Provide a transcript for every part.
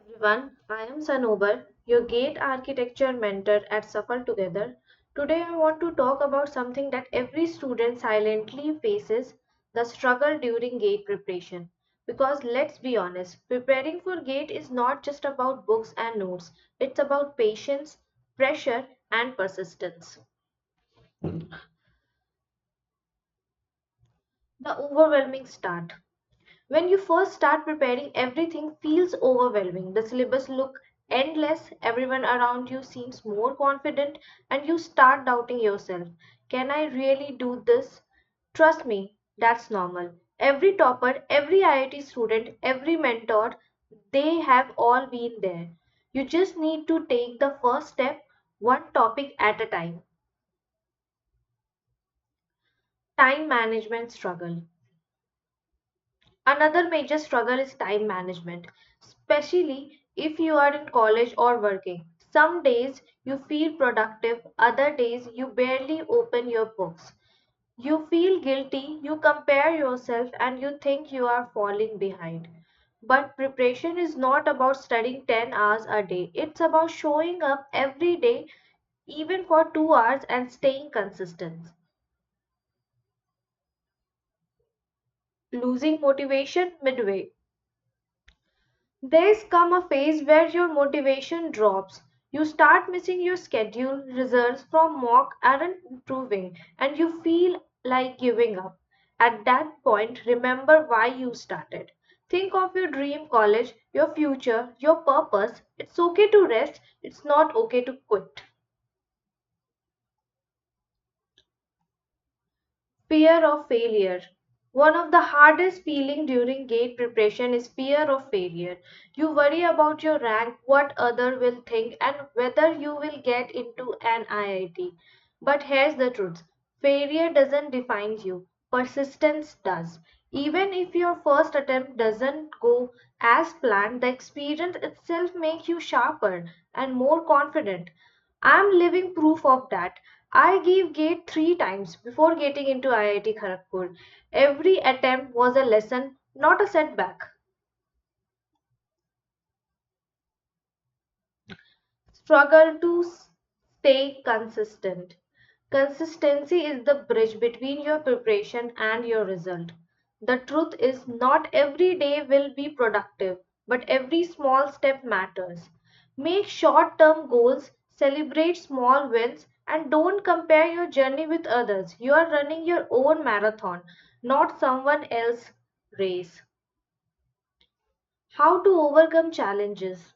Everyone, I am Sanobar, your gate architecture mentor at Safal Together. Today I want to talk about something that every student silently faces, the struggle during gate preparation. Because let's be honest, preparing for gate is not just about books and notes, it's about patience, pressure, and persistence. The overwhelming start. When you first start preparing, everything feels overwhelming. The syllabus look endless, everyone around you seems more confident, and you start doubting yourself. Can I really do this? Trust me, that's normal. Every topper, every IIT student, every mentor, they have all been there. You just need to take the first step, one topic at a time. Time management struggle. Another major struggle is time management, especially if you are in college or working. Some days you feel productive, other days you barely open your books. You feel guilty, you compare yourself, and you think you are falling behind. But preparation is not about studying 10 hours a day, it's about showing up every day, even for 2 hours, and staying consistent. Losing motivation midway. There's come a phase where your motivation drops. You start missing your schedule, results from mock aren't improving, and you feel like giving up. At that point, remember why you started. Think of your dream college, your future, your purpose. It's okay to rest, it's not okay to quit. Fear of failure. One of the hardest feeling during gate preparation is fear of failure. You worry about your rank, what other will think, and whether you will get into an IIT. But here's the truth. Failure doesn't define you. Persistence does. Even if your first attempt doesn't go as planned, the experience itself makes you sharper and more confident. I'm living proof of that. I gave GATE 3 times before getting into IIT Kharagpur. Every attempt was a lesson, not a setback. Struggle to stay consistent. Consistency is the bridge between your preparation and your result. The truth is, not every day will be productive, but every small step matters. Make short term goals, celebrate small wins, and don't compare your journey with others. You are running your own marathon, not someone else's race. How to overcome challenges.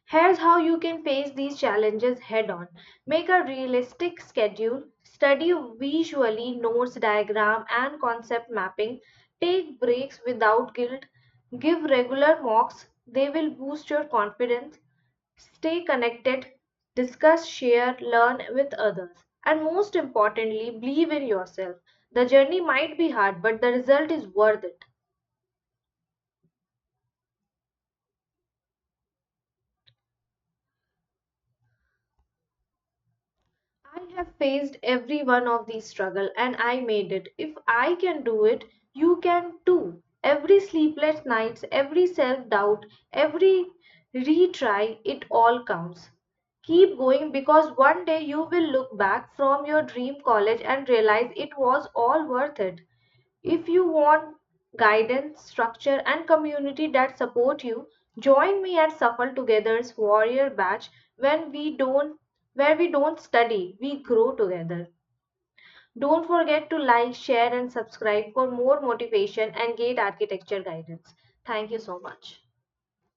Here's how you can face these challenges head on. Make a realistic schedule, study visually, notes, diagram, and concept mapping. Take breaks without guilt. Give regular mocks, they will boost your confidence. Stay connected, discuss, share, learn with others. And most importantly, believe in yourself. The journey might be hard, but the result is worth it. I have faced every one of these struggles and I made it. If I can do it, you can too. Every sleepless nights, every self-doubt, every retry, it all counts. Keep going because one day you will look back from your dream college and realize it was all worth it. If you want guidance, structure, and community that support you, join me at Suffer Together's Warrior Batch when we don't where we don't study, we grow together. Don't forget to like, share, and subscribe for more motivation and gate architecture guidance. Thank you so much.